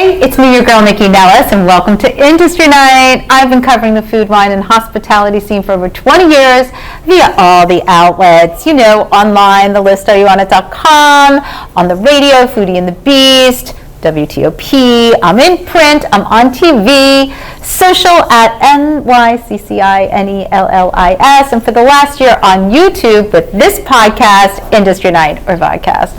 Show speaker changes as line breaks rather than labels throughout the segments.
Hey, it's me, your girl, Nycci Nellis, and welcome to Industry Night. I've been covering the food, wine, and hospitality scene for over 20 years via all the outlets. You know, online, thelistareyouonit.com, on the radio, Foodie and the Beast, WTOP, I'm in print, I'm on TV, social at NYCCINELLIS, and for the last year on YouTube with this podcast, Industry Night or Vodcast.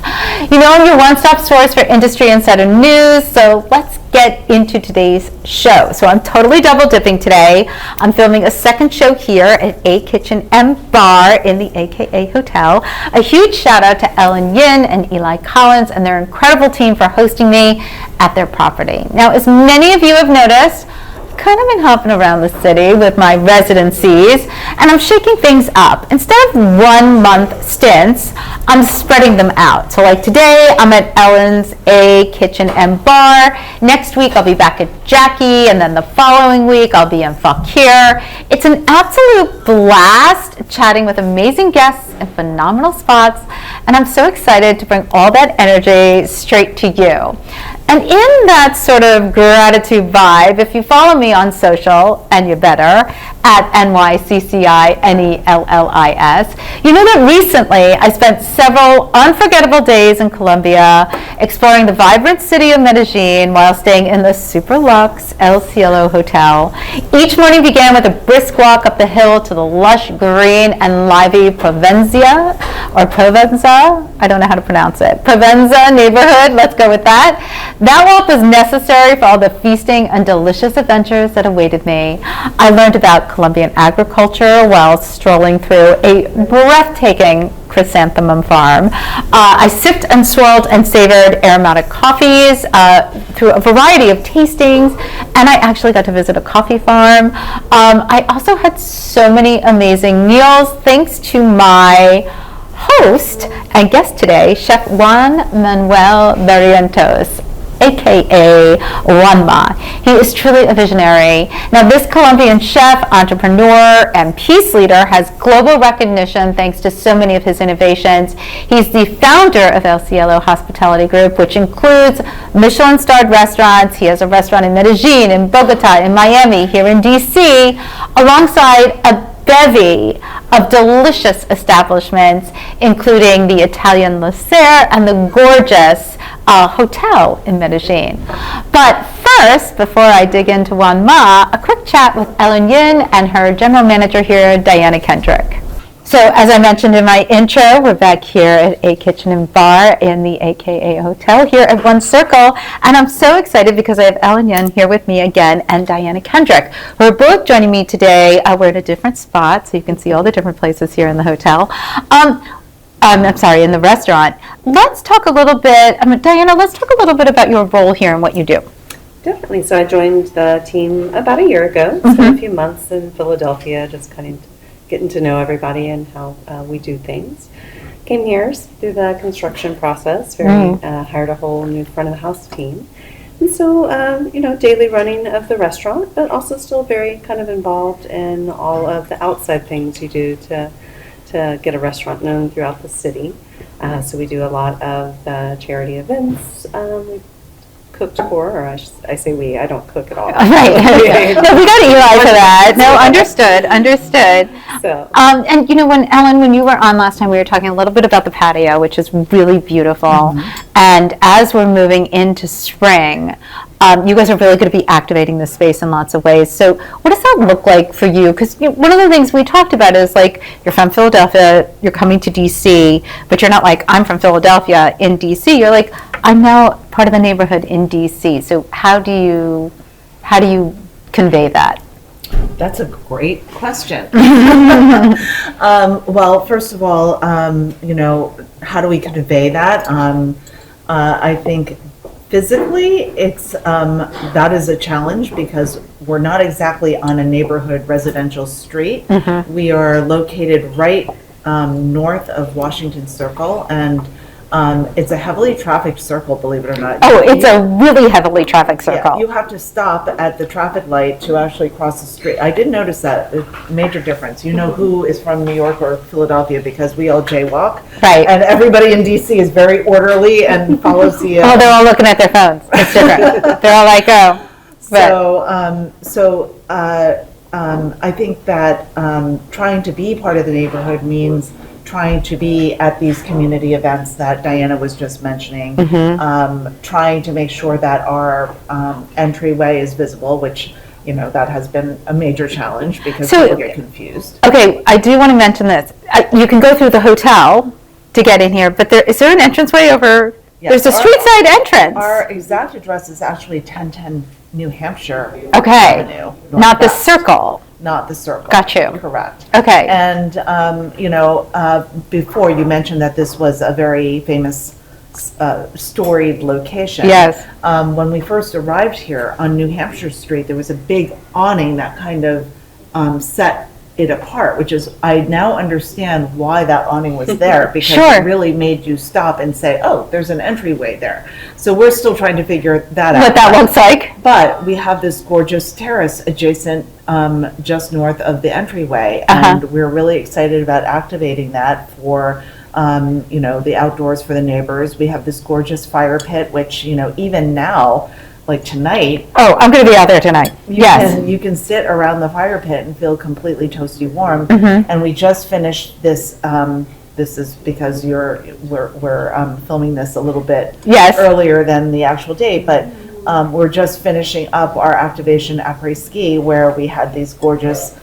You know, I'm your one-stop source for industry insider news, so let's get into today's show. So I'm totally double dipping today. I'm filming a second show here at A Kitchen and Bar in the AKA Hotel. A huge shout out to Ellen Yin and Eli Collins and their incredible team for hosting me at their property. Now, as many of you have noticed, I've kind of been hopping around the city with my residencies, and I'm shaking things up. Instead of 1 month stints, I'm spreading them out. So like today, I'm at Ellen's A Kitchen and Bar. Next week, I'll be back at Jackie, and then the following week, I'll be in Fauquier. It's an absolute blast chatting with amazing guests and phenomenal spots, and I'm so excited to bring all that energy straight to you. And in that sort of gratitude vibe, if you follow me on social, and you better, at NYCCINELLIS, you know that recently I spent several unforgettable days in Colombia exploring the vibrant city of Medellín while staying in the super luxe Elcielo Hotel. Each morning began with a brisk walk up the hill to the lush green and lively Provenza, I don't know how to pronounce it, Provenza neighborhood, let's go with that. That walk was necessary for all the feasting and delicious adventures that awaited me. I learned about Colombian agriculture while strolling through a breathtaking chrysanthemum farm. I sipped and swirled and savored aromatic coffees through a variety of tastings, and I actually got to visit a coffee farm. I also had so many amazing meals thanks to my host and guest today, Chef Juan Manuel Barrientos, aka Juanma. He is truly a visionary. Now, this Colombian chef, entrepreneur, and peace leader has global recognition thanks to so many of his innovations. He's the founder of Elcielo Hospitality Group, which includes Michelin-starred restaurants. He has a restaurant in Medellín, in Bogotá, in Miami, here in DC, alongside a bevy of delicious establishments, including the Italian Sere and the gorgeous hotel in Medellín. But first, before I dig into Juan Ma, a quick chat with Ellen Yin and her general manager here, Diana Kendrick. So as I mentioned in my intro, we're back here at A Kitchen and Bar in the AKA Hotel here at One Circle, and I'm so excited because I have Ellen Yin here with me again and Diana Kendrick, who are both joining me today. We're in a different spot, so you can see all the different places here in the hotel. In the restaurant. Let's talk a little bit, Diana, let's talk a little bit about your role here and what you do.
Definitely. So I joined the team about a year ago. Spent a few months in Philadelphia, just kind of getting to know everybody and how we do things. Came here through the construction process, hired a whole new front of the house team. And so, daily running of the restaurant, but also still very kind of involved in all of the outside things you do to get a restaurant known throughout the city. So we do a lot of charity events. We cooked for, or I say we, I don't cook at all.
Right. No, we got Eli for that. No, understood. So. And when you were on last time, we were talking a little bit about the patio, which is really beautiful. Mm-hmm. And as we're moving into spring, you guys are really going to be activating the space in lots of ways. So what does that look like for you? Because one of the things we talked about is like, you're from Philadelphia, you're coming to DC, but you're not like, I'm from Philadelphia in DC. You're like, I'm now part of the neighborhood in DC. So how do you convey that?
That's a great question. Well, first of all, how do we convey that? I think physically, it's that is a challenge because we're not exactly on a neighborhood residential street. Mm-hmm. We are located right north of Washington Circle, and It's a heavily traffic circle, believe it or not.
Oh, it's a really heavily traffic
Yeah,
circle.
you have to stop at the traffic light to actually cross the street. I did notice that, a major difference. You know who is from New York or Philadelphia because we all jaywalk.
Right.
And everybody in DC is very orderly and follows the.
Oh, they're all looking at their phones. It's different. They're all like, oh.
I think that trying to be part of the neighborhood means trying to be at these community events that Diana was just mentioning, trying to make sure that our entryway is visible, which, that has been a major challenge because people get confused.
Okay, I do want to mention this. You can go through the hotel to get in here, but is there an entranceway over?
Yes,
there's a street side entrance.
Our exact address is actually 1010 New Hampshire
Okay,
Avenue.
not the
Northwest.
circle.
Not the circle.
Got you.
Correct.
Okay.
And, before you mentioned that this was a very famous storied location.
Yes.
When we first arrived here on New Hampshire Street, there was a big awning that kind of set it apart, which is, I now understand why that awning was there, because
Sure.
it really made you stop and say, oh, there's an entryway there. So we're still trying to figure that out.
What that looks like.
But we have this gorgeous terrace adjacent, just north of the entryway,
Uh-huh.
and we're really excited about activating that for, the outdoors for the neighbors. We have this gorgeous fire pit, which, even now, like tonight,
Oh, I'm going to be out there tonight. Yes.
you can sit around the fire pit and feel completely toasty warm.
Mm-hmm.
And we just finished this. This is because we're filming this a little bit
Yes.
earlier than the actual date, but we're just finishing up our activation après-ski, where we had these gorgeous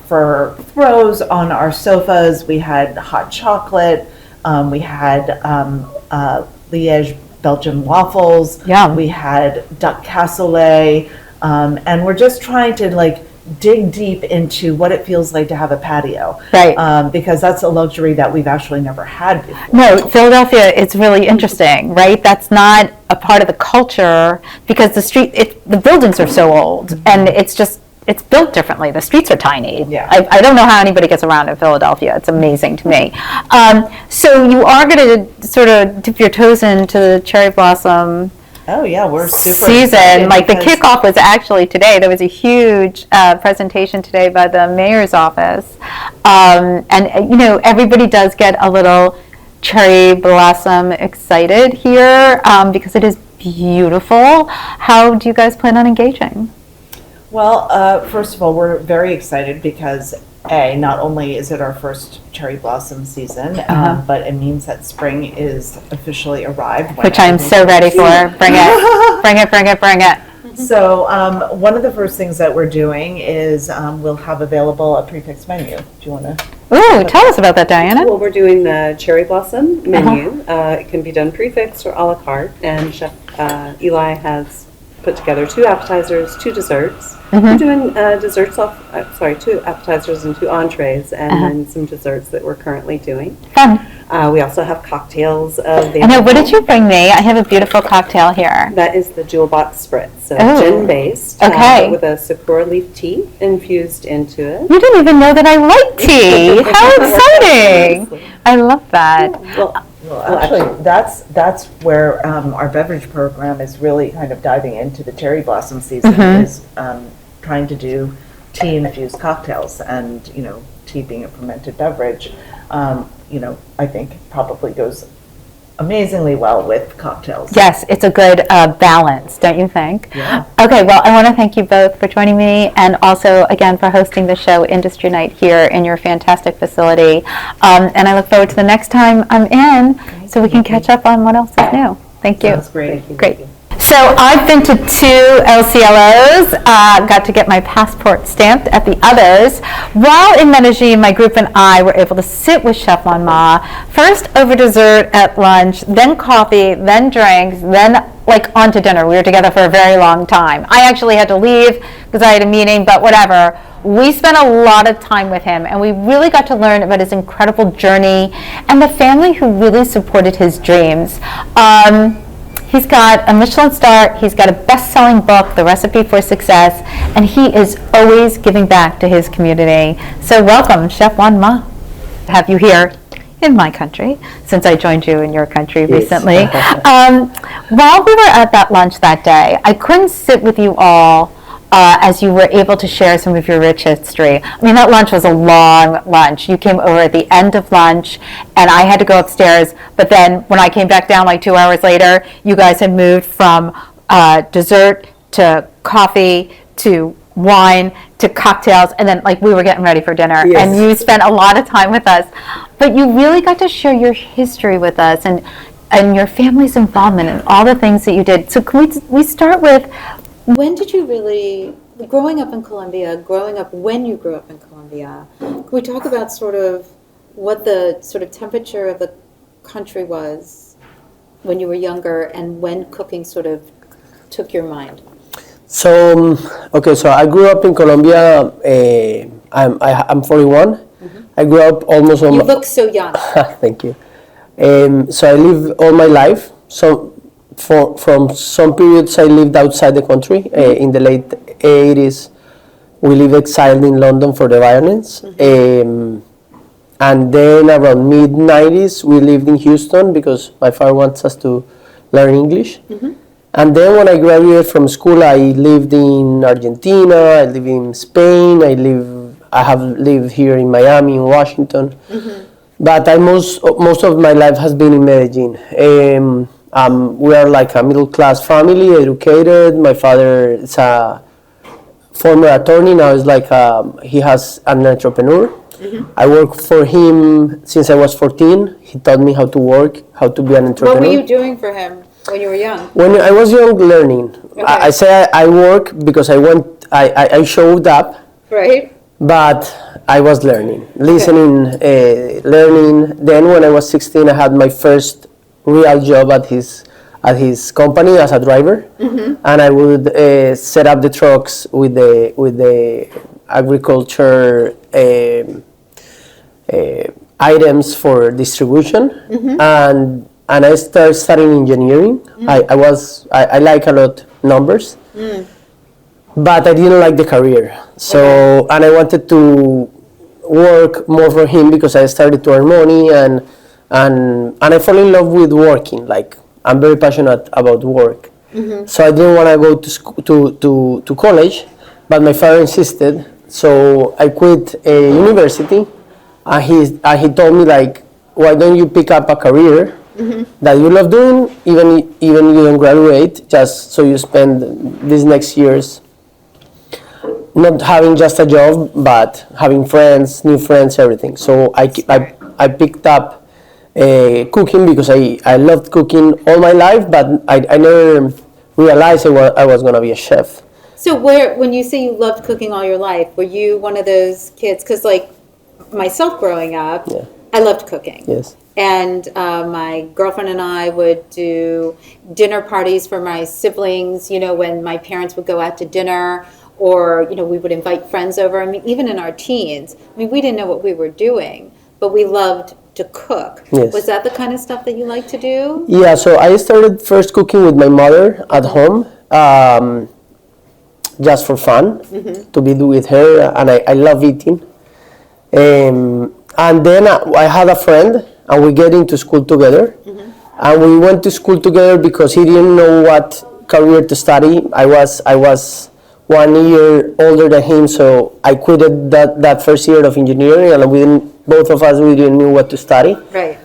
fur throws on our sofas. We had hot chocolate. We had Liège Belgian waffles.
Yum.
We had duck cassoulet. And we're just trying to dig deep into what it feels like to have a patio.
Right.
Because that's a luxury that we've actually never had before.
No, Philadelphia, it's really interesting, right? That's not a part of the culture because the buildings are so old and it's built differently. The streets are tiny.
Yeah.
I don't know how anybody gets around in Philadelphia. It's amazing to me. So you are going to sort of dip your toes into the cherry blossom
Oh yeah, we're super
season.
excited
Like the
because-
kickoff was actually today. There was a huge presentation today by the mayor's office, and everybody does get a little cherry blossom excited here because it is beautiful. How do you guys plan on engaging?
Well, first of all, we're very excited because not only is it our first cherry blossom season, but it means that spring is officially arrived.
Which I'm so ready for. Bring it, bring it, bring it, bring it.
So one of the first things that we're doing is we'll have available a prefix menu. Do you want to?
Ooh, tell us about that, Diana.
Well, we're doing the cherry blossom menu. It can be done prefixed or a la carte, and Chef Eli has put together 2 appetizers, 2 desserts. We're doing desserts 2 appetizers and 2 entrees, and then some desserts that we're currently doing.
Fun.
We also have cocktails of the.
I know, what did you bring me? I have a beautiful cocktail here.
That is the Jewel Box Spritz, so
Oh.
gin-based,
Okay.
with a sakura leaf tea infused into it.
You didn't even know that I like tea. How exciting. I love that.
Well, actually, that's where our beverage program is really kind of diving into the cherry blossom season, is trying to do tea-infused cocktails, and, tea being a fermented beverage, I think probably goes amazingly well with cocktails.
Yes, it's a good balance, don't you think?
Yeah.
Okay, well, I want to thank you both for joining me and also, again, for hosting the show Industry Night here in your fantastic facility. And I look forward to the next time I'm in so we can catch up on what else is new. Thank you.
That's great.
Great. So I've been to 2 Elcielos, got to get my passport stamped at the others. While in Medellín, my group and I were able to sit with Chef Mon Ma, first over dessert at lunch, then coffee, then drinks, then on to dinner. We were together for a very long time. I actually had to leave because I had a meeting, but whatever. We spent a lot of time with him, and we really got to learn about his incredible journey and the family who really supported his dreams. He's got a Michelin star, he's got a best-selling book, The Recipe for Success, and he is always giving back to his community. So welcome, Chef Juan Ma. To have you here in my country, since I joined you in your country recently. While we were at that lunch that day, I couldn't sit with you all as you were able to share some of your rich history. I mean, that lunch was a long lunch. You came over at the end of lunch, and I had to go upstairs. But then when I came back down like 2 hours later, you guys had moved from dessert to coffee to wine to cocktails, and then like we were getting ready for dinner.
Yes.
And you spent a lot of time with us. But you really got to share your history with us and your family's involvement and all the things that you did. So can we start with, when did you really, growing up in Colombia, when you grew up in Colombia, can we talk about sort of what the sort of temperature of the country was when you were younger and when cooking sort of took your mind?
So, so I grew up in Colombia. I'm 41. I grew up almost
You look so young.
Thank you. So I lived all my life. So from some periods I lived outside the country. In the late 80s, we lived exiled in London for the violence. And then around mid 90s, we lived in Houston because my father wants us to learn English. And then when I graduated from school, I lived in Argentina, I lived in Spain, I have lived here in Miami, in Washington. But most of my life has been in Medellín. We are like a middle class family, educated. My father is a former attorney, now is like he has an entrepreneur. I worked for him since I was 14. He taught me how to work, how to be an entrepreneur.
What were you doing for him when you were young?
When I was young, learning.
Okay.
I say I work because I showed up,
Right.
but I was learning, listening, learning. Then when I was 16, I had my first real job at his company as a driver, and I would set up the trucks with the agriculture items for distribution, and I started studying engineering. I like a lot numbers, but I didn't like the career. So and I wanted to work more for him because I started to earn money and I fall in love with working. Like I'm very passionate about work. So I didn't want to go to college, but my father insisted. So I quit university, and he told me like, why don't you pick up a career that you love doing, even you don't graduate, just so you spend these next years not having just a job, but having friends, new friends, everything. So I picked up cooking because I loved cooking all my life, but I never realized I was going to be a chef.
So when you say you loved cooking all your life, were you one of those kids? Because like myself growing up, I loved cooking.
Yes.
And my girlfriend and I would do dinner parties for my siblings, when my parents would go out to dinner, or, we would invite friends over. I mean, even in our teens, we didn't know what we were doing, but we loved to cook.
Yes.
Was that the kind of stuff that you like to do?
Yeah, so I started first cooking with my mother at home, just for fun, to be with her, and I love eating. And then I had a friend, and we get into school together. And we went to school together because he didn't know what career to study. I was 1 year older than him, so I quitted that first year of engineering, and both of us didn't know what to study.
Right.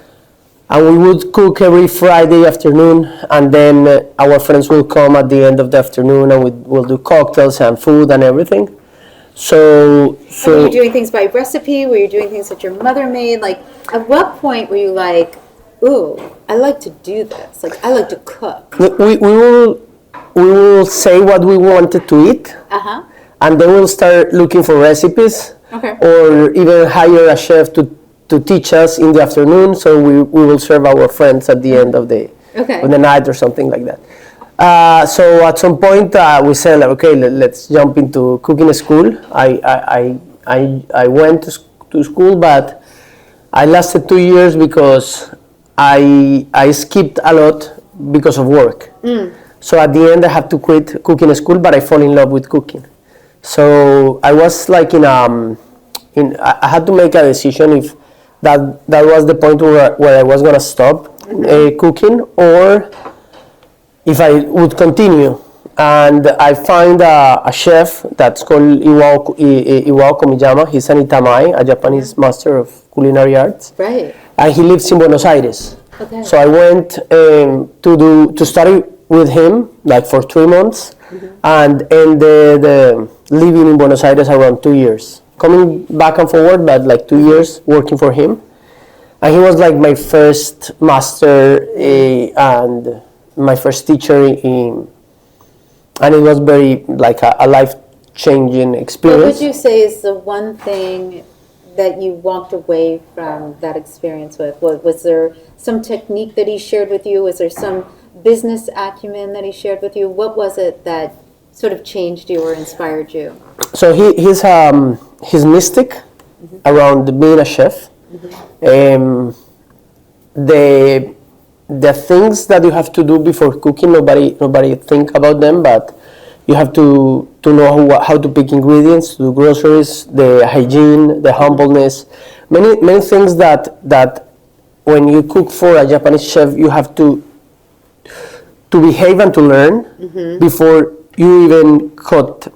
And we would cook every Friday afternoon, and then our friends will come at the end of the afternoon, and we'll do cocktails and food and everything. So
were you doing things by recipe? Were you doing things that your mother made? Like, at what point were you like, ooh, I like to do this. Like, I like to cook.
we will say what we wanted to eat, and then we'll start looking for recipes, or even hire a chef to teach us in the afternoon. So we will serve our friends at the end of the night or something like that. So at some point we said, like, okay, let's jump into cooking school. I went to school, but I lasted 2 years because I skipped a lot because of work. So at the end I had to quit cooking school, but I fall in love with cooking. So I was like I had to make a decision if that was the point where I was gonna stop cooking, or if I would continue. And I find a chef that's called Iwao Komiyama. He's an Itamai, a Japanese master of culinary arts.
Right.
And he lives in Buenos Aires.
Okay.
So I went to study with him like for 3 months, and ended living in Buenos Aires around 2 years. Coming back and forward, but like 2 years working for him. And he was like my first master and my first teacher and it was very like a life-changing experience.
What would you say is the one thing that you walked away from that experience with? Was there some technique that he shared with you? Was there some business acumen that he shared with you? What was it that sort of changed you or inspired you?
So he's mystic around being a chef. The things that you have to do before cooking, nobody think about them, but you have to know how to pick ingredients, to do groceries, the hygiene, the humbleness, many things that when you cook for a Japanese chef, you have to behave and to learn before you even cut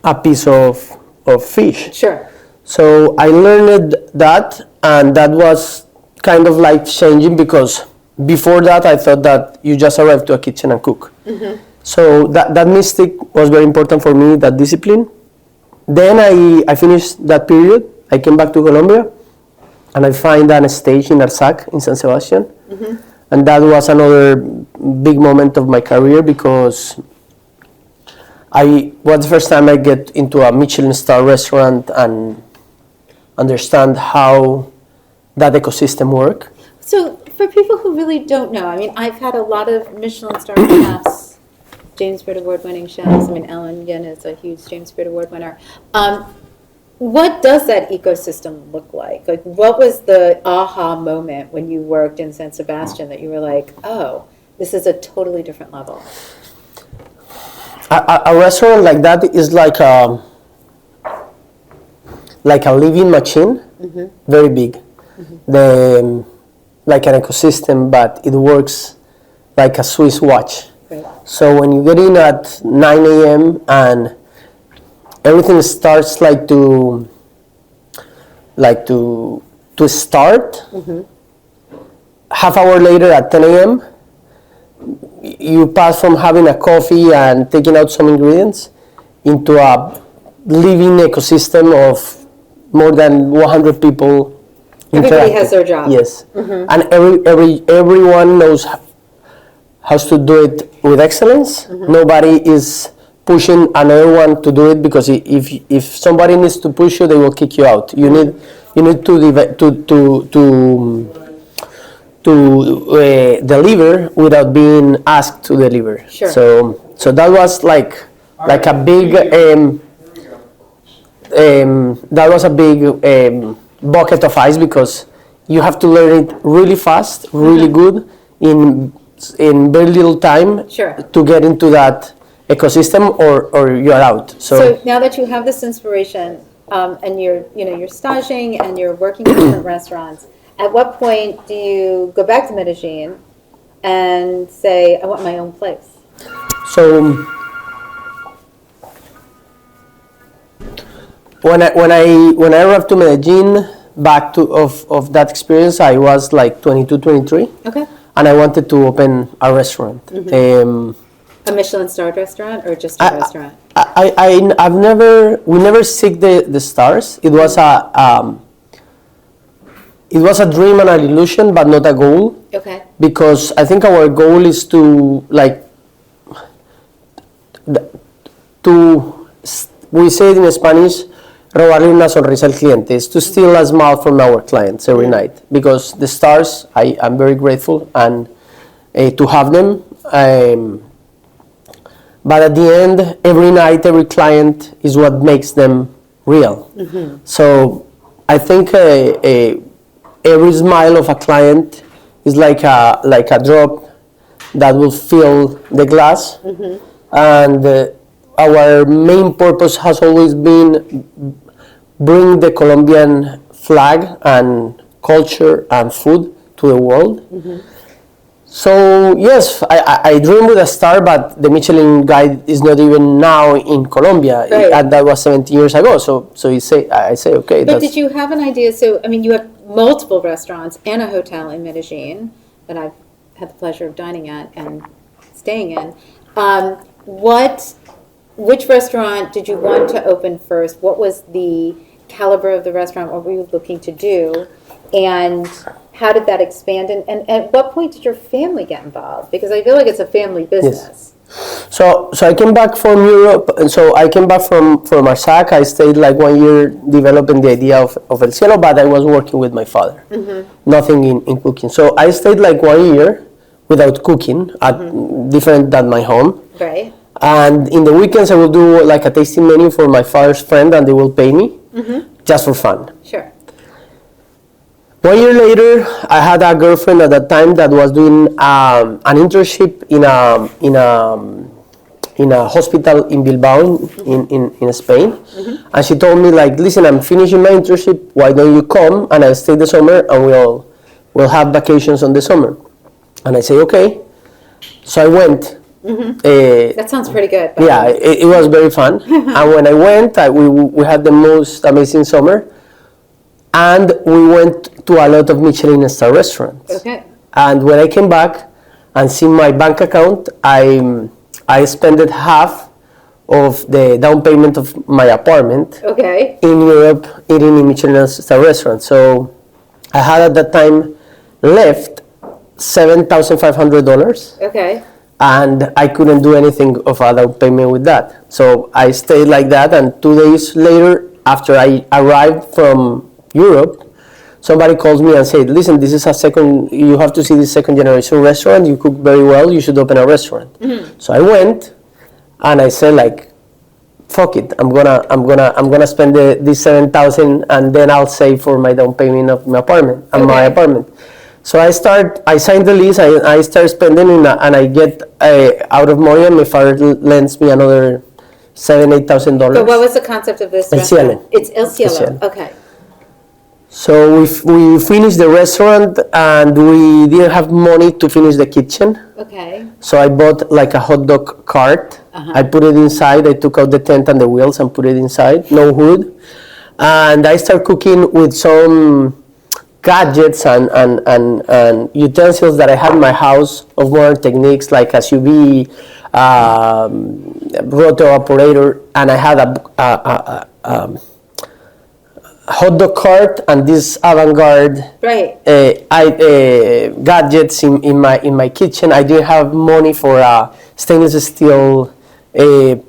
a piece of fish.
Sure.
So I learned that, and that was kind of life-changing, because before that I thought that you just arrive to a kitchen and cook. So that mystic was very important for me, that discipline. Then I finished that period. I came back to Colombia, and I find an stage in Arsac in San Sebastian. And that was another big moment of my career, because was the first time I get into a Michelin-starred restaurant and understand how that ecosystem works.
So for people who really don't know, I mean, I've had a lot of Michelin-starred chefs, James Beard Award-winning chefs. I mean, Ellen Yin is a huge James Beard Award winner. What does that ecosystem look like? Like, what was the aha moment when you worked in San Sebastian that you were like, oh, this is a totally different level?
A restaurant like that is like a living machine, very big. Like an ecosystem, but it works like a Swiss watch.
Right.
So when you get in at 9 a.m. and everything starts to start, half hour later at 10 a.m. you pass from having a coffee and taking out some ingredients into a living ecosystem of more than 100 people.
Everybody has their job.
Yes, and everyone knows how to do it with excellence. Nobody is pushing another one to do it, because if somebody needs to push you, they will kick you out. You need to deliver without being asked to deliver.
Sure.
So that was like a big that was a big bucket of ice, because you have to learn it really fast, really good, in very little time.
Sure.
To get into that ecosystem, or you're out.
So now that you have this inspiration, and you're staging and you're working in different restaurants, at what point do you go back to Medellín and say, I want my own place?
So when I arrived to Medellín, back of that experience, I was like 22, 23.
Okay.
And I wanted to open a restaurant.
A Michelin-starred restaurant, or just a restaurant?
We never seek the stars. It was a dream and an illusion, but not a goal.
Okay.
Because I think our goal is to we say it in Spanish, robarle una sonrisa al cliente, is to steal a smile from our clients every night. Because the stars, I'm very grateful and to have them. But at the end, every night, every client is what makes them real. So I think every smile of a client is like a drop that will fill the glass. And our main purpose has always been bring the Colombian flag and culture and food to the world. So yes, I dream with a star, but the Michelin Guide is not even now in Colombia,
Right.
and that was 17 years ago. So I say okay.
But did you have an idea? So, I mean, you have multiple restaurants and a hotel in Medellín that I've had the pleasure of dining at and staying in. Which restaurant did you want to open first? What was the caliber of the restaurant? What were you looking to do? And how did that expand? And at what point did your family get involved? Because I feel like it's a family business.
So I came back from Europe, and so I came back from Arsac. I stayed like 1 year developing the idea of Elcielo, but I was working with my father, nothing in cooking. So I stayed like 1 year without cooking, different than my home.
Right.
And in the weekends, I will do like a tasting menu for my father's friend, and they will pay me just for fun.
Sure.
1 year later, I had a girlfriend at that time that was doing an internship in a hospital in Bilbao in Spain, and she told me like, listen, I'm finishing my internship. Why don't you come and I'll stay the summer and we'll have vacations on the summer? And I say okay. So I went.
That sounds pretty good.
Yeah, it was very fun. And when I went, we had the most amazing summer. And we went to a lot of Michelin-starred restaurants.
Okay.
And when I came back and see my bank account, I spent half of the down payment of my apartment
Okay.
in Europe eating in Michelin-starred restaurants. So I had at that time left $7,500.
Okay.
And I couldn't do anything of a down payment with that. So I stayed like that, and 2 days later, after I arrived from Europe, somebody calls me and said, listen, this is you have to see this second generation restaurant, you cook very well, you should open a restaurant. So I went, and I said like, fuck it, I'm gonna spend this 7,000, and then I'll save for my down payment of my apartment, my apartment. So I signed the lease, I start spending, and I get out of money, and my father lends me another $8,000.
But what was the concept of this
Elcielo.
restaurant? It's Elcielo.
Elcielo.
Okay.
So we finished the restaurant, and we didn't have money to finish the kitchen.
Okay.
So I bought like a hot dog cart. I put it inside. I took out the tent and the wheels and put it inside. No hood. And I started cooking with some gadgets and utensils that I had in my house of modern techniques, like a sous vide, roto operator, and I had a hot dog cart and this avant-garde
Right.
gadgets in my kitchen. I didn't have money for a stainless steel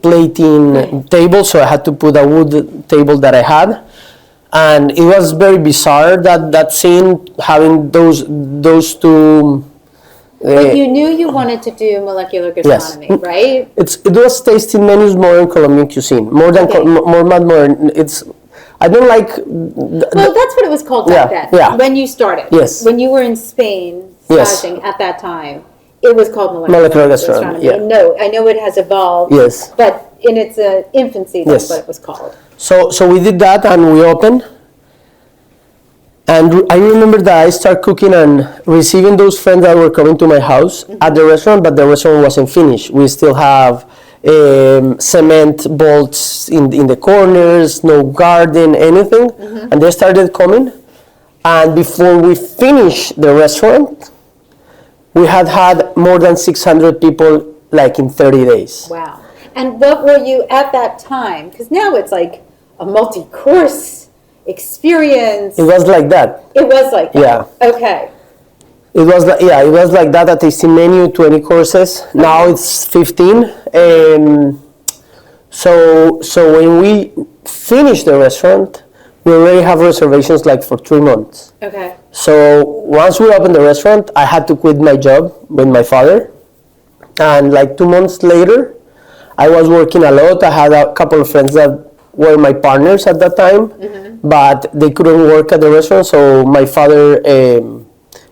plating table, so I had to put a wood table that I had. And it was very bizarre that scene, having those two.
But you knew you wanted to do molecular gastronomy, right?
It was tasting menus more in Colombian cuisine, more than
Okay.
more modern. I don't like.
Well, that's what it was called back then.
Yeah.
When you started.
Yes.
When you were in Spain
Yes.
staging at that time, it was called
Molecular gastronomy, yeah.
No, I know it has evolved.
Yes.
But in its infancy, that's
Yes.
what it was called.
So we did that, and we opened. And I remember that I started cooking and receiving those friends that were coming to my house at the restaurant, but the restaurant wasn't finished. We still have cement bolts in the corners, no garden, anything. And they started coming. And before we finished the restaurant, we had more than 600 people like in 30 days.
Wow. And what were you at that time? Because now it's like a multi-course experience.
It was like that.
It was like that.
Yeah.
Okay.
It was like that. A tasting menu, 20 courses. Now it's 15. So when we finish the restaurant, we already have reservations like for 3 months.
Okay.
So once we opened the restaurant, I had to quit my job with my father. And like 2 months later, I was working a lot. I had a couple of friends that were my partners at that time, but they couldn't work at the restaurant. So my father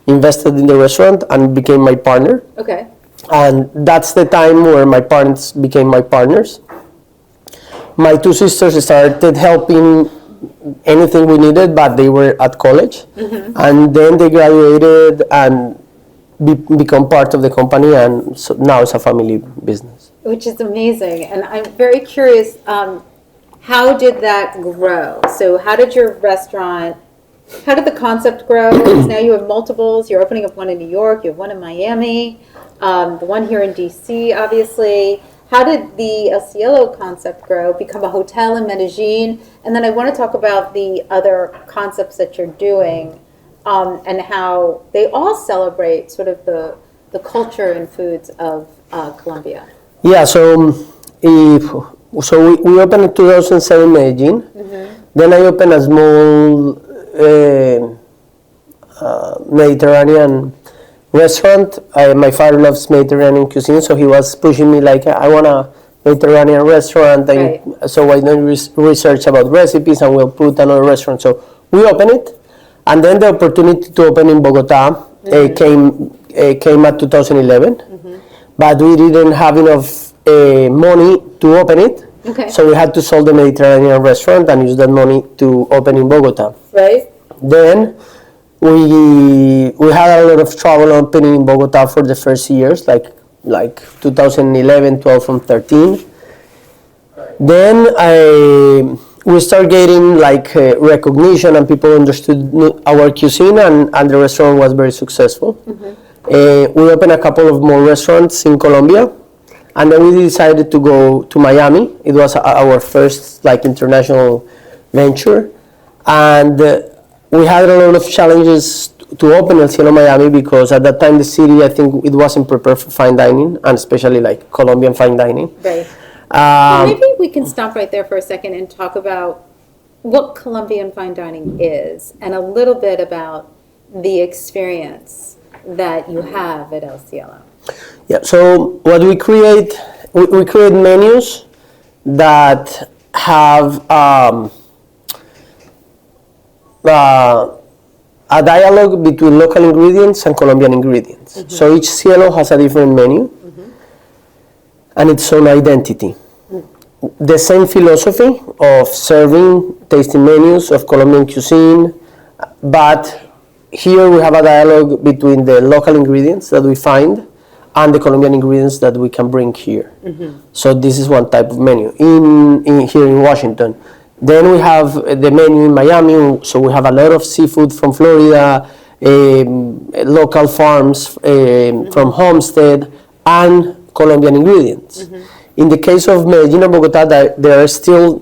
invested in the restaurant and became my partner.
Okay.
And that's the time where my parents became my partners. My 2 sisters started helping anything we needed, but they were at college, and then they graduated and become part of the company, and so now it's a family business.
Which is amazing. And I'm very curious, how did that grow? So how did your restaurant, how did the concept grow? Because now you have multiples. You're opening up one in New York. You have one in Miami. The one here in DC, obviously. How did the Elcielo concept grow, become a hotel in Medellín? And then I want to talk about the other concepts that you're doing, and how they all celebrate sort of the culture and foods of Colombia.
Yeah, so we opened in 2007 Medellin. Then I opened a small Mediterranean restaurant. My father loves Mediterranean cuisine, so he was pushing me like, I want a Mediterranean restaurant.
Right.
So I done research about recipes, and we'll put another restaurant. So we opened it, and then the opportunity to open in Bogotá came at 2011, but we didn't have enough money to open it.
Okay.
So we had to sell the Mediterranean restaurant and use that money to open in Bogotá.
Right.
Then we had a lot of trouble opening in Bogotá for the first years, like 2011, 12, and 13. Then we started getting recognition, and people understood our cuisine, and the restaurant was very successful. We opened a couple of more restaurants in Colombia, and then we decided to go to Miami. It was our first international venture, and we had a lot of challenges to open Elcielo Miami, because at that time the city, I think, it wasn't prepared for fine dining, and especially Colombian fine dining.
Right. Well, maybe we can stop right there for a second and talk about what Colombian fine dining is, and a little bit about the experience that you have at Elcielo.
Yeah, so what we create menus that have a dialogue between local ingredients and Colombian ingredients. So each Cielo has a different menu and its own identity. The same philosophy of serving tasting menus of Colombian cuisine, but here we have a dialogue between the local ingredients that we find and the Colombian ingredients that we can bring here. So this is one type of menu here in Washington. Then we have the menu in Miami, so we have a lot of seafood from Florida, local farms from Homestead, and Colombian ingredients. In the case of Medellín and Bogotá, they are still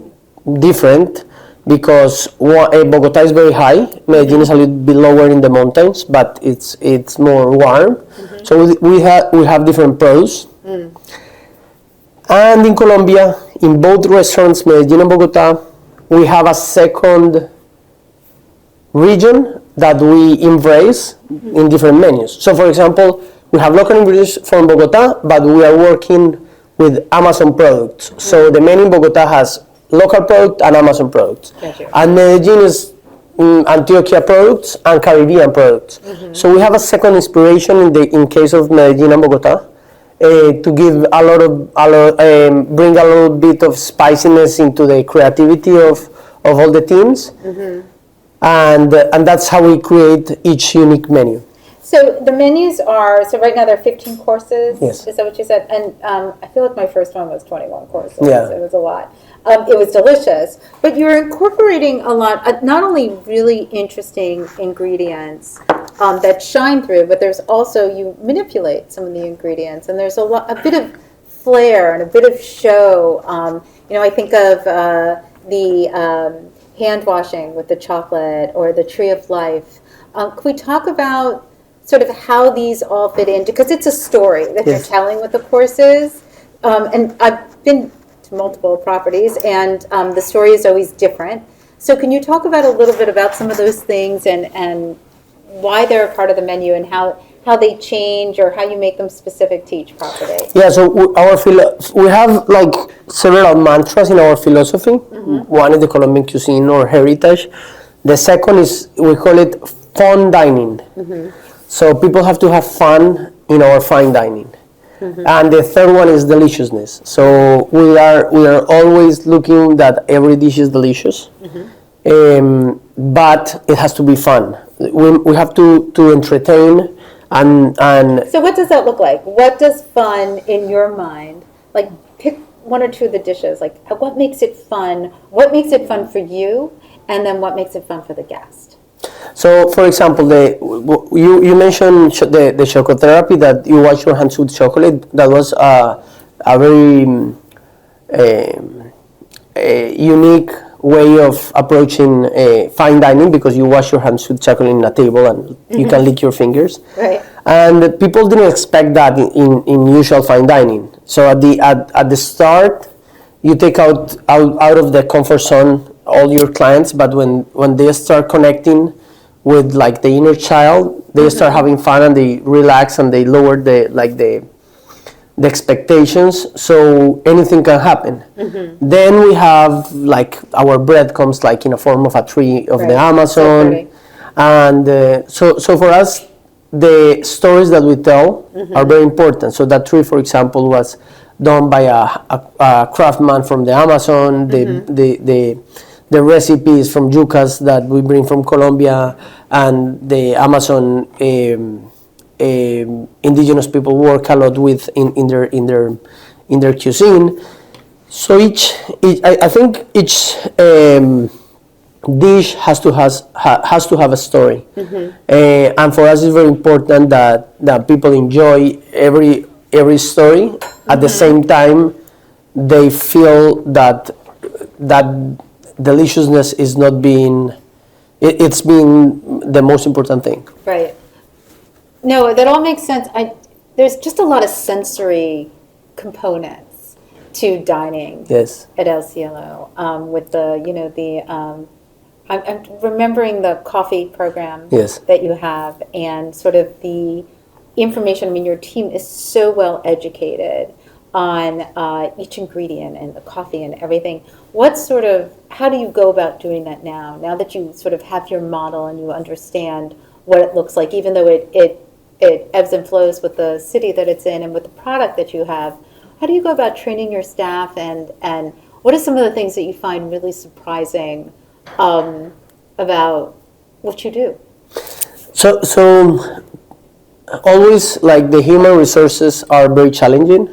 different, because Bogotá is very high, Medellín is a little bit lower in the mountains, but it's more warm. So we have different pros. And in Colombia, in both restaurants, Medellín and Bogotá, we have a second region that we embrace in different menus. So for example, we have local ingredients from Bogotá, but we are working with Amazon products. So the menu in Bogotá has local product and Amazon products.
Gotcha.
And Medellín is Antioquia products and Caribbean products. So we have a second inspiration in case of Medellín and Bogotá, to give bring a little bit of spiciness into the creativity of all the teams, and that's how we create each unique menu.
So the menus are, so right now there are 15 courses?
Yes.
Is that what you said? And I feel like my first one was 21 courses.
Yeah.
It was a lot. It was delicious. But you're incorporating a lot, not only really interesting ingredients that shine through, but there's also, you manipulate some of the ingredients, and there's a bit of flair and a bit of show. I think of the hand washing with the chocolate, or the tree of life. Can we talk about sort of how these all fit in? Because it's a story that you're telling with the courses. And I've been to multiple properties, and the story is always different. So can you talk about a little bit about some of those things, and why they're a part of the menu, and how they change, or how you make them specific to each property?
Yeah, so we have several mantras in our philosophy. One is the Colombian cuisine or heritage. The second is, we call it fun dining. So people have to have fun in our fine dining. And the third one is deliciousness. So we are always looking that every dish is delicious. but it has to be fun. We have to entertain and
So what does that look like? What does fun in your mind, like pick one or two of the dishes, like what makes it fun? What makes it fun for you? And then what makes it fun for the guest?
So, for example, you mentioned the chocotherapy, that you wash your hands with chocolate. That was a very unique way of approaching fine dining, because you wash your hands with chocolate in a table and you can lick your fingers.
Right.
And people didn't expect that in usual fine dining. So at the start, you take out of the comfort zone all your clients, but when they start connecting with like the inner child, they start having fun and they relax and they lower the expectations, so anything can happen. Then we have like our bread comes like in a form of a tree of the Amazon, and so for us the stories that we tell are very important. So that tree, for example, was done by a craftsman from the Amazon. The recipes from yucas that we bring from Colombia, and the Amazon indigenous people work a lot with in their cuisine. So I think each dish has to have a story, and for us it's very important that people enjoy every story. At the same time, they feel that deliciousness is not being, it's being the most important thing.
Right. No, that all makes sense. There's just a lot of sensory components to dining.
Yes.
At El Cielo, with I'm remembering the coffee program.
Yes.
That you have, and sort of the information. I mean, your team is so well educated on each ingredient and the coffee and everything. How do you go about doing that now? Now that you sort of have your model and you understand what it looks like, even though it ebbs and flows with the city that it's in and with the product that you have, how do you go about training your staff, and what are some of the things that you find really surprising about what you do?
So always, like, the human resources are very challenging,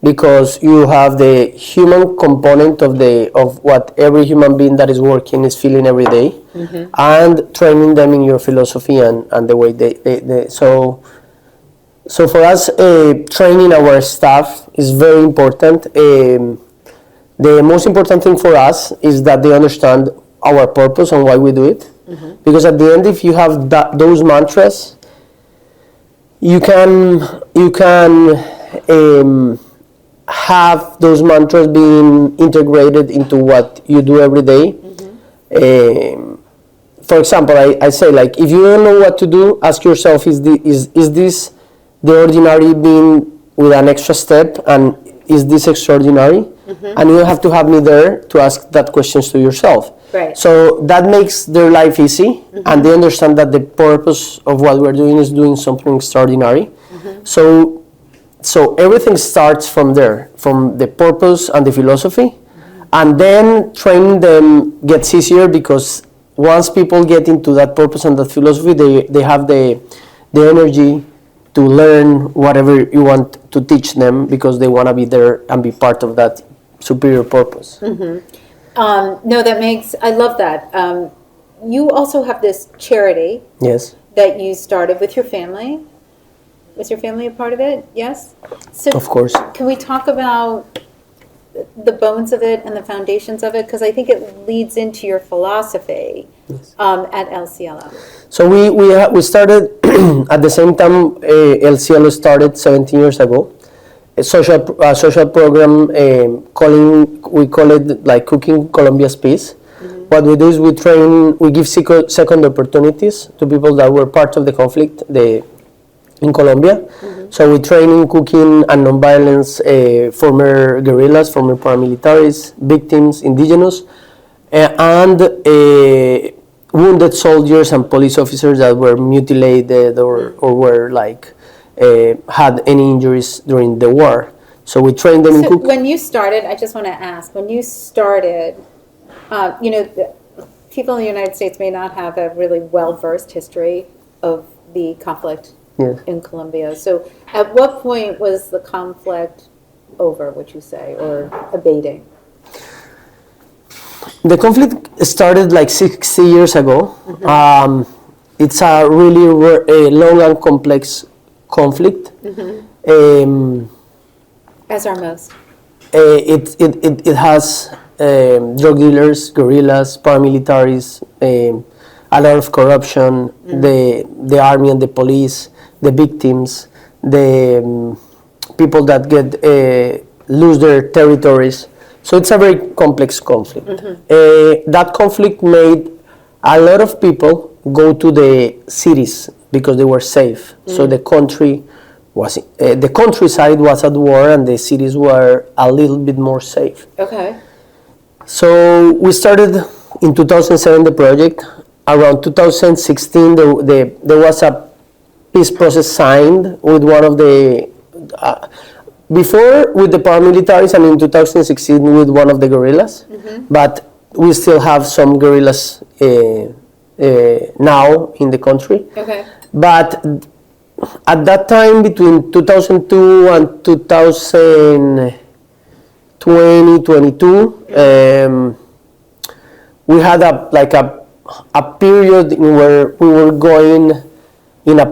because you have the human component of what every human being that is working is feeling every day, and training them in your philosophy and the way they so for us, training our staff is very important. The most important thing for us is that they understand our purpose and why we do it, because at the end, if you have those mantras, you can have those mantras being integrated into what you do every day. For example, I say, like, if you don't know what to do, ask yourself, is this the ordinary being with an extra step, and is this extraordinary? And you have to have me there to ask that questions to yourself.
Right.
So that makes their life easy, and they understand that the purpose of what we're doing is doing something extraordinary. So everything starts from there, from the purpose and the philosophy, and then training them gets easier, because once people get into that purpose and that philosophy, they have the energy to learn whatever you want to teach them, because they want to be there and be part of that superior purpose.
No, I love that. You also have this charity.
Yes.
That you started with your family. Was your family a part of it? Yes? So
Of course.
Can we talk about the bones of it and the foundations of it? Because I think it leads into your philosophy at El Cielo.
So we started at the same time. El Cielo started 17 years ago. A social program, we call it like Cooking Colombia's Peace. What we do is we give second opportunities to people that were part of the conflict in Colombia. So we train in cooking and nonviolence, former guerrillas, former paramilitaries, victims, indigenous, and wounded soldiers and police officers that were mutilated or were like had any injuries during the war. So we train them in cooking.
When you started, I just want to ask, when you started, people in the United States may not have a really well-versed history of the conflict
Yes.
in Colombia. So at what point was the conflict over, would you say, or abating?
The conflict started like 60 years ago. It's a really long and complex conflict.
As are most.
It has drug dealers, guerrillas, paramilitaries, a lot of corruption, the army and the police, the victims, the people that get lose their territories. So it's a very complex conflict. That conflict made a lot of people go to the cities because they were safe. So the country was the countryside was at war and the cities were a little bit more safe.
Okay.
So we started in 2007 the project. Around 2016 there was a peace process signed with one of the before with the paramilitaries and in 2016 with one of the guerrillas, but we still have some guerrillas now in the country.
Okay.
But at that time, between 2002 and 2022, we had a period in where we were going in a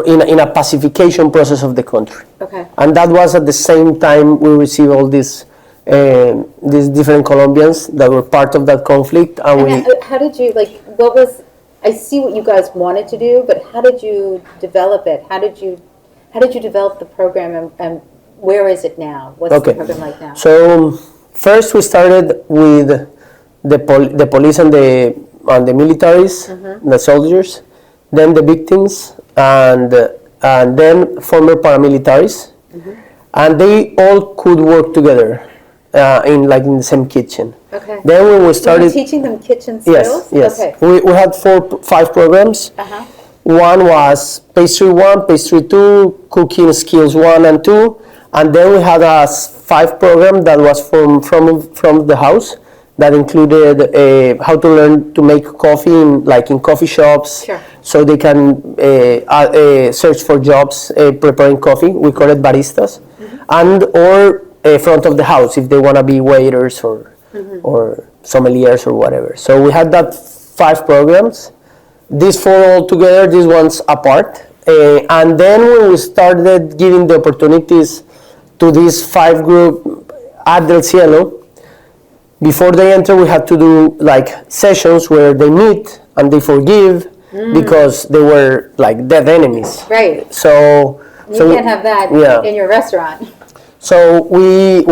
in a pacification process of the country.
Okay.
And that was at the same time we received all these different Colombians that were part of that conflict. And
How did you, what was, I see what you guys wanted to do, but how did you develop it? How did you develop the program and where is it now? What's the program like now?
So first we started with the police and the militaries, the soldiers, then the victims, and then former paramilitaries, and they all could work together in the same kitchen.
Okay.
Then when we started,
you were teaching them kitchen skills?
yes.
Okay.
We had 5 programs. One was pastry 1, pastry 2, cooking skills 1 and 2, and then we had a 5 program that was from the house that included how to learn to make coffee in coffee shops.
Sure.
So they can search for jobs preparing coffee. We call it baristas, and or front of the house if they want to be waiters or sommeliers or whatever. So we had that 5 programs. These 4 all together, these ones apart. And then when we started giving the opportunities to these 5 group at Elcielo, before they enter, we had to do sessions where they meet and they forgive because they were dead enemies.
Right.
So
You can't have that in your restaurant.
So we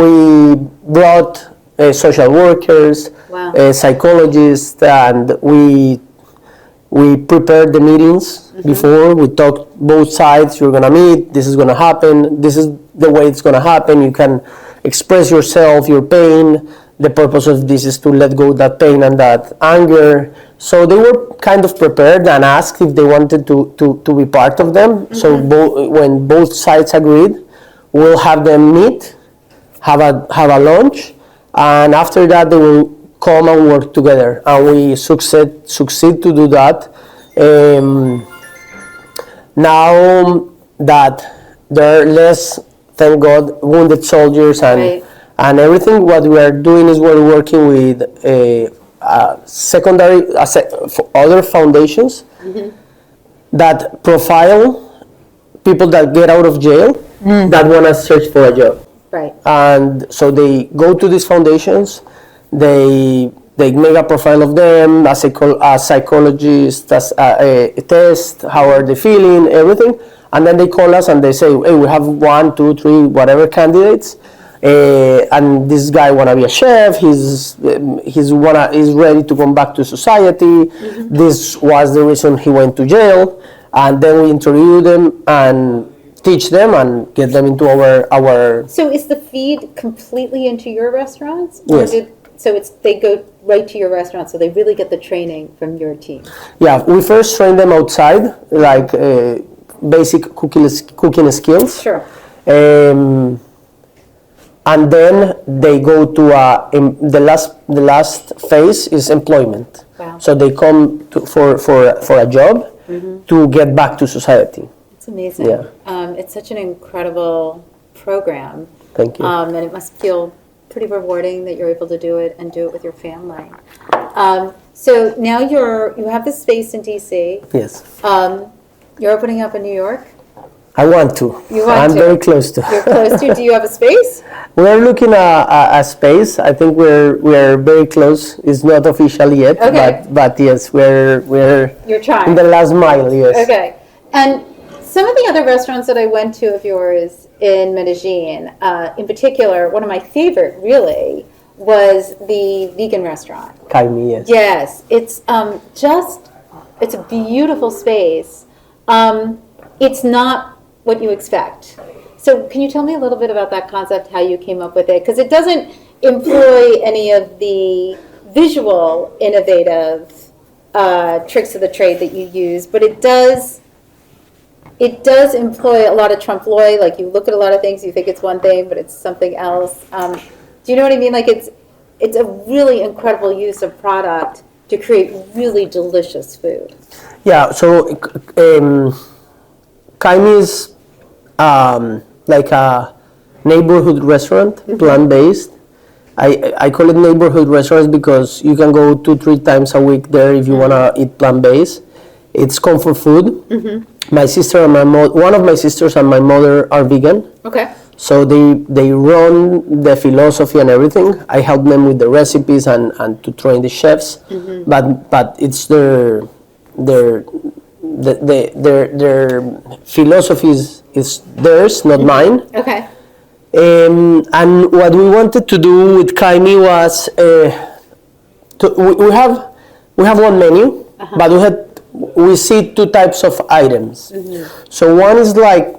brought social workers,
Wow.
Psychologists, and we prepared the meetings before. We talked both sides. You're gonna meet. This is gonna happen. This is the way it's gonna happen. You can express yourself, your pain. The purpose of this is to let go that pain and that anger. So they were kind of prepared and asked if they wanted to be part of them. So when both sides agreed, we'll have them meet, have a lunch, and after that they will come and work together. And we succeed to do that. Now that there are less, thank God, wounded soldiers and everything, what we are doing is we're working with other foundations that profile people that get out of jail that want to search for a job.
Right.
And so they go to these foundations, they make a profile of them, a psychologist does a test, how are they feeling, everything, and then they call us and they say, hey, we have 1, 2, 3, whatever candidates, and this guy wanna be a chef, he's ready to come back to society, this was the reason he went to jail, and then we interview them and teach them and get them into our.
So is the feed completely into your restaurants?
Yes.
They go right to your restaurant, so they really get the training from your team.
Yeah, we first train them outside, basic cooking skills.
Sure.
And then they go to the last phase is employment.
Wow. Wow.
So they come for a job to get back to society.
It's amazing.
Yeah.
It's such an incredible program.
Thank you.
And it must feel pretty rewarding that you're able to do it and do it with your family. So now you have this space in DC.
Yes.
You're opening up in New York.
I want to.
You want
I'm
to.
very close to.
You're close to. Do you have a space?
We're looking at a space. I think we're very close. It's not official yet,
Okay.
but yes, we're
You're trying.
in the last mile. Yes.
Okay. And some of the other restaurants that I went to of yours in Medellín, in particular, one of my favorite really was the vegan restaurant.
Kaimi, yes.
Yes, it's it's a beautiful space. It's not what you expect. So can you tell me a little bit about that concept, how you came up with it? Because it doesn't employ any of the visual innovative tricks of the trade that you use, but it does employ a lot of trompe l'oeil. Like you look at a lot of things, you think it's one thing, but it's something else. Do you know what I mean? Like it's a really incredible use of product to create really delicious food.
Yeah. So Kaimi is like a neighborhood restaurant, plant-based. I call it neighborhood restaurants because you can go 2-3 times a week there if you wanna eat plant-based. It's comfort food. My sister and one of my sisters and my mother are vegan.
Okay.
So they run the philosophy and everything. I help them with the recipes and to train the chefs. But it's their philosophy is theirs, not mine.
Okay.
And what we wanted to do with Kaimi was we have one menu, but we see 2 types of items. So one is like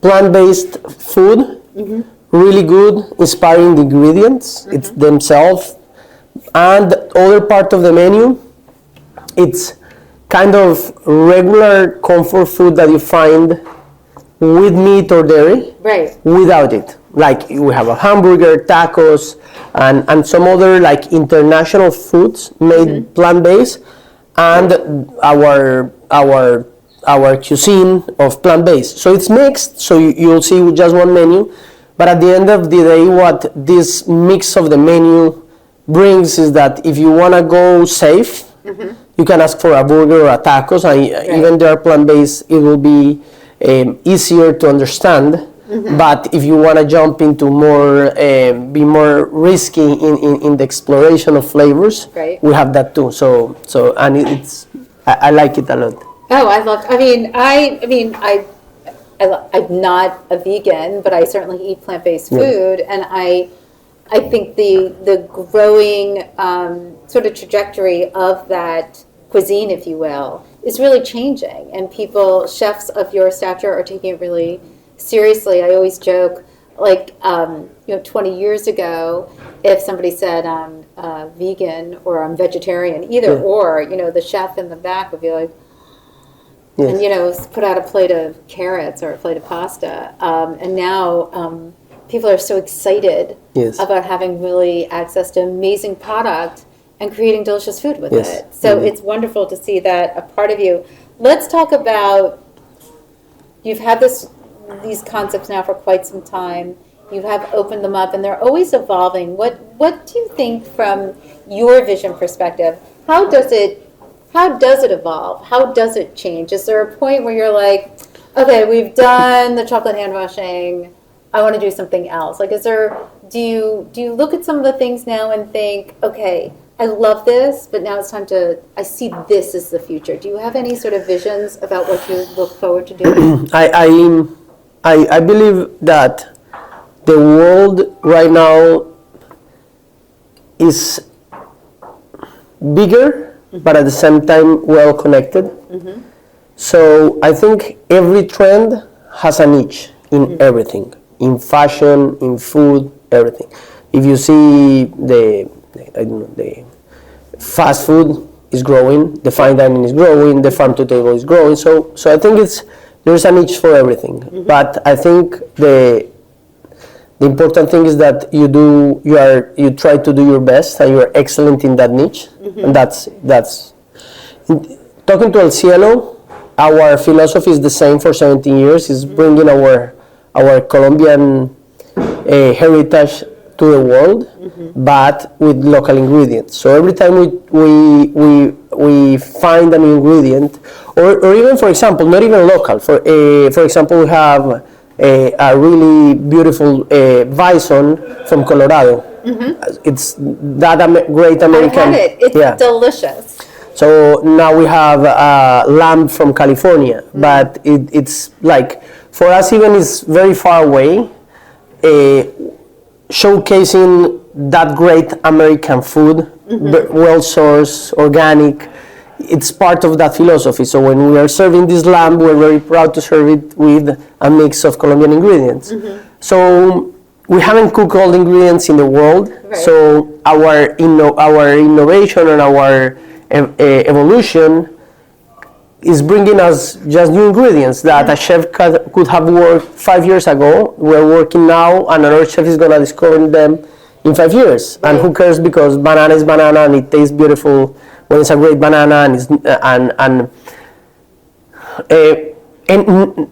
plant-based food, really good, inspiring the ingredients, it's themselves. And the other part of the menu, it's kind of regular comfort food that you find with meat or dairy,
Right.
without it. Like we have a hamburger, tacos, and some other like international foods made plant-based, and our cuisine of plant-based. So it's mixed, so you'll see just one menu, but at the end of the day, what this mix of the menu brings is that if you want to go safe, you can ask for a burger or a tacos, and even they are plant-based, it will be easier to understand. But if you want to jump into more, be more risky in the exploration of flavors,
Right.
we have that too. So and I like it a lot.
Oh, I'm not a vegan, but I certainly eat plant-based food, and I think the growing sort of trajectory of that cuisine, if you will, is really changing, and chefs of your stature are taking it really seriously. I always joke, like 20 years ago, if somebody said I'm vegan or I'm vegetarian, either or, the chef in the back would be like, and put out a plate of carrots or a plate of pasta, and now people are so excited about having really access to amazing product and creating delicious food with it. So it's wonderful to see that a part of you. Let's talk about, you've had these concepts now for quite some time. You have opened them up and they're always evolving. What do you think from your vision perspective? How does it evolve? How does it change? Is there a point where you're like, okay, we've done the chocolate hand washing, I want to do something else? Like, do you look at some of the things now and think, okay, I love this, but now it's time I see this as the future. Do you have any sort of visions about what you look forward to doing?
I believe that the world right now is bigger, but at the same time well connected. So I think every trend has a niche in everything, in fashion, in food, everything. If you see the fast food is growing, the fine dining is growing, the farm to table is growing. So I think there's a niche for everything. But I think the the important thing is that you try to do your best and you're excellent in that niche. And that's talking to Elcielo. Our philosophy is the same for 17 years. Is bringing our Colombian heritage to the world, but with local ingredients. So every time we find a new ingredient, or even, for example, not even local. For example, we have a really beautiful bison from Colorado. It's that great American.
I've had it. It's delicious.
So now we have lamb from California, but it's like, for us even it's very far away. Showcasing that great American food, well sourced, organic, it's part of that philosophy. So when we are serving this lamb, we're very proud to serve it with a mix of Colombian ingredients. So we haven't cooked all the ingredients in the world.
Right.
So our innovation and our evolution is bringing us just new ingredients that a chef could have worked 5 years ago. We're working now, and another chef is going to discover them in 5 years. Right. And who cares, because banana is banana and it tastes beautiful when it's a great banana, and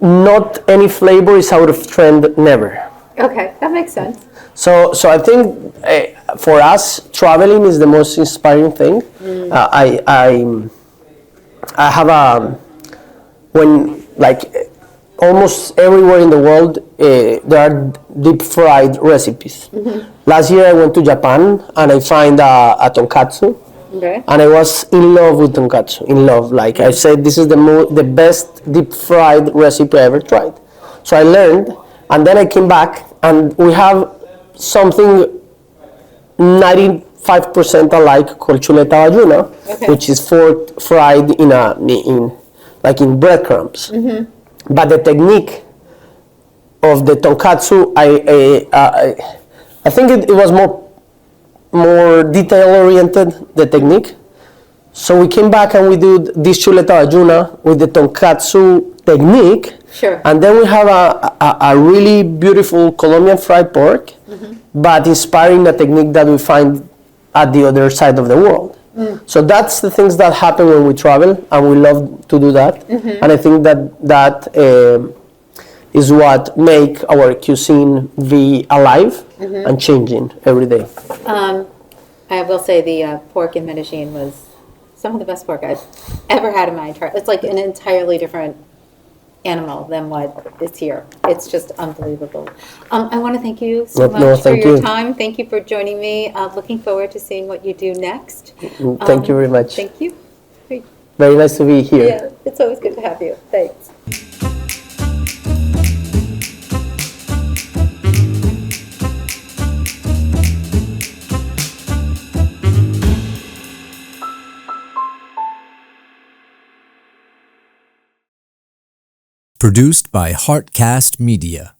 not any flavor is out of trend, never.
Okay, that makes sense.
So I think for us, traveling is the most inspiring thing. I have when like almost everywhere in the world there are deep fried recipes. Last year I went to Japan and I find a tonkatsu.
Okay.
And I was in love with tonkatsu, in love. Like I said, this is the best deep fried recipe I ever tried. So I learned, and then I came back, and we have something 95% alike called chuleta bayuna, which is fried in breadcrumbs. But the technique of the tonkatsu, I think it was more detail-oriented, the technique. So we came back and we did this chuleta bayuna with the tonkatsu technique.
Sure.
And then we have a really beautiful Colombian fried pork, but inspiring the technique that we find at the other side of the world. So that's the things that happen when we travel, and we love to do that. And I think that is what make our cuisine be alive and changing every day.
I will say the pork in Medellín was some of the best pork I've ever had in my entire. It's like an entirely different animal than what is here. It's just unbelievable. I want to thank you so much for your time. Thank you for joining me. Looking forward to seeing what you do next.
Thank you very much.
Thank you.
Very nice to be here.
Yeah, it's always good to have you. Thanks.
Produced by Heartcast Media.